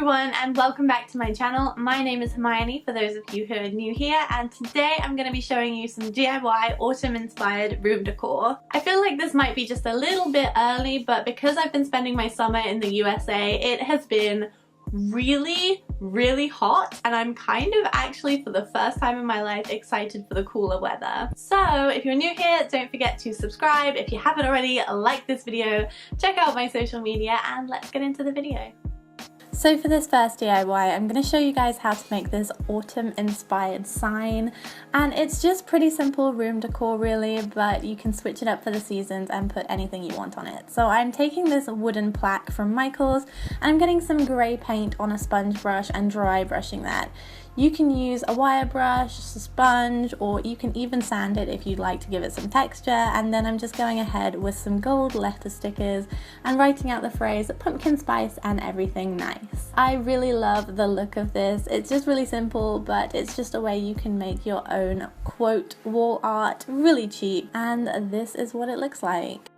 everyone and welcome back to my channel. My name is Hermione for those of you who are new here, and today I'm going to be showing you some DIY autumn inspired room decor. I feel like this might be just a little bit early, but because I've been spending my summer in the USA, it has been really hot, and I'm kind of actually for the first time in my life excited for the cooler weather. So if you're new here, don't forget to subscribe. If you haven't already, like this video, check out my social media, and let's get into the video. So for this first DIY, I'm going to show you guys how to make this autumn inspired sign, and it's just pretty simple room decor really, but you can switch it up for the seasons and put anything you want on it. So I'm taking this wooden plaque from Michael's and I'm getting some grey paint on a sponge brush and dry brushing that. You can use a wire brush, a sponge, or you can even sand it if you'd like to give it some texture, and then I'm just going ahead with some gold letter stickers and writing out the phrase pumpkin spice and everything nice. I really love the look of this. It's just really simple, but it's just a way you can make your own quote wall art really cheap, and this is what it looks like.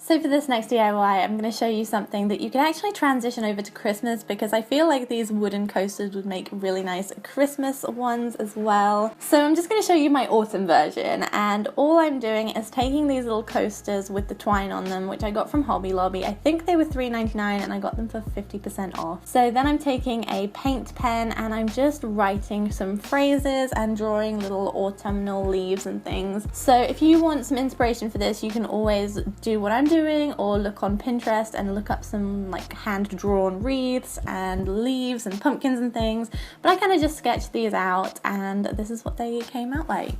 So for this next DIY, I'm going to show you something that you can actually transition over to Christmas, because I feel like these wooden coasters would make really nice Christmas ones as well. So I'm just going to show you my autumn version, and all I'm doing is taking these little coasters with the twine on them, which I got from Hobby Lobby. I think they were $3.99 and I got them for 50% off. So then I'm taking a paint pen and I'm just writing some phrases and drawing little autumnal leaves and things. So if you want some inspiration for this, you can always do what I'm doing, or look on Pinterest and look up some like hand-drawn wreaths and leaves and pumpkins and things, but I kind of just sketched these out and this is what they came out like.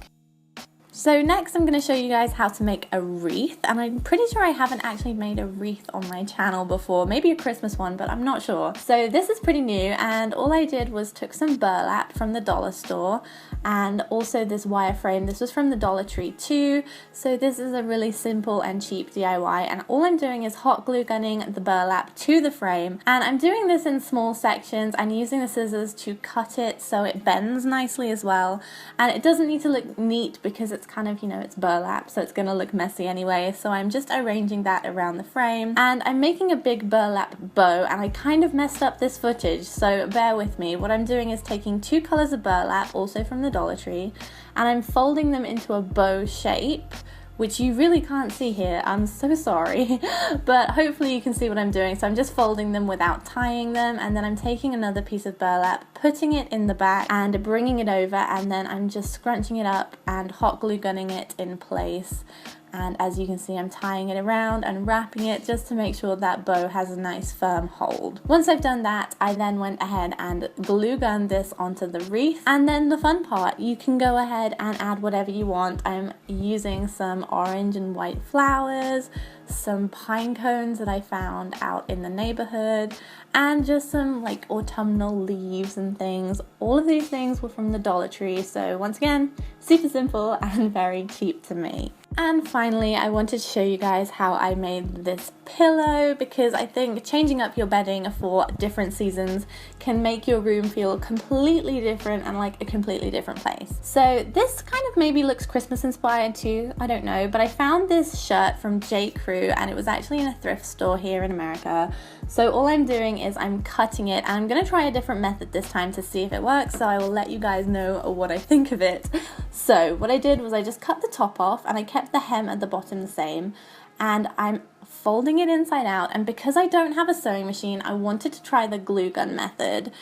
So next I'm going to show you guys how to make a wreath, and I'm pretty sure I haven't actually made a wreath on my channel before, maybe a Christmas one, but I'm not sure. So this is pretty new, and all I did was took some burlap from the dollar store and also this wireframe. This was from the Dollar Tree too, so this is a really simple and cheap DIY, and all I'm doing is hot glue gunning the burlap to the frame, and I'm doing this in small sections and using the scissors to cut it so it bends nicely as well, and it doesn't need to look neat because it's kind of, you know, it's burlap, so it's going to look messy anyway. So I'm just arranging that around the frame, and I'm making a big burlap bow, and I kind of messed up this footage, so bear with me. What I'm doing is taking two colors of burlap, also from the Dollar Tree, and I'm folding them into a bow shape, which you really can't see here, I'm so sorry, but hopefully you can see what I'm doing. So I'm just folding them without tying them, and then I'm taking another piece of burlap, putting it in the back and bringing it over, and then I'm just scrunching it up and hot glue gunning it in place. And as you can see, I'm tying it around and wrapping it just to make sure that bow has a nice firm hold. Once I've done that, I then went ahead and glue gunned this onto the wreath. And then the fun part, you can go ahead and add whatever you want. I'm using some orange and white flowers, some pine cones that I found out in the neighborhood, and just some like autumnal leaves and things. All of these things were from the Dollar Tree, so once again, super simple and very cheap to make. And finally, I wanted to show you guys how I made this pillow, because I think changing up your bedding for different seasons can make your room feel completely different and like a completely different place. So this kind of maybe looks Christmas inspired too, I don't know, but I found this shirt from J. Crew, and it was actually in a thrift store here in America. So all I'm doing is I'm cutting it, and I'm going to try a different method this time to see if it works, so I will let you guys know what I think of it. So what I did was I just cut the top off, and I kept the hem at the bottom the same, and I'm folding it inside out. And because I don't have a sewing machine, I wanted to try the glue gun method.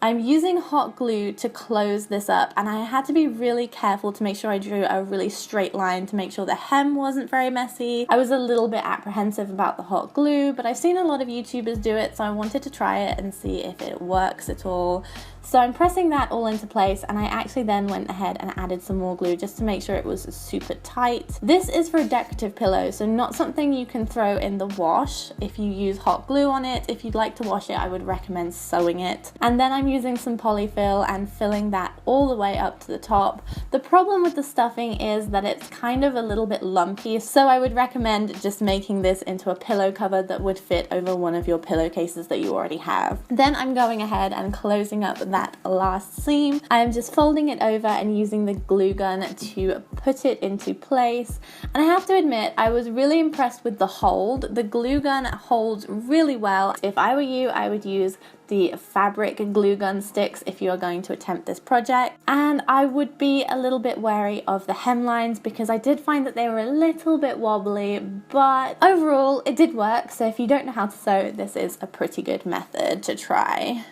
I'm using hot glue to close this up, and I had to be really careful to make sure I drew a really straight line to make sure the hem wasn't very messy. I was a little bit apprehensive about the hot glue, but I've seen a lot of YouTubers do it, so I wanted to try it and see if it works at all. So I'm pressing that all into place, and I actually then went ahead and added some more glue just to make sure it was super tight. This is for a decorative pillow, so not something you can throw in the wash if you use hot glue on it. If you'd like to wash it, I would recommend sewing it. And then I'm using some polyfill and filling that all the way up to the top. The problem with the stuffing is that it's kind of a little bit lumpy, so I would recommend just making this into a pillow cover that would fit over one of your pillowcases that you already have. Then I'm going ahead and closing up that last seam. I'm just folding it over and using the glue gun to put it into place. And I have to admit, I was really impressed with the hold. The glue gun holds really well. If I were you, I would use the fabric glue gun sticks if you are going to attempt this project. And I would be a little bit wary of the hemlines because I did find that they were a little bit wobbly, but overall it did work. So if you don't know how to sew, this is a pretty good method to try.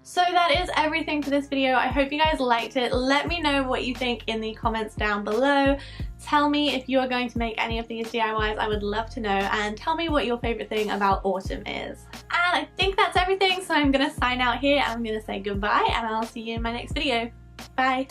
So that is everything for this video. I hope you guys liked it. Let me know what you think in the comments down below. Tell me if you are going to make any of these DIYs. I would love to know, and tell me what your favorite thing about autumn is. And I think that's everything, so I'm gonna sign out here. I'm gonna say goodbye, and I'll see you in my next video. Bye.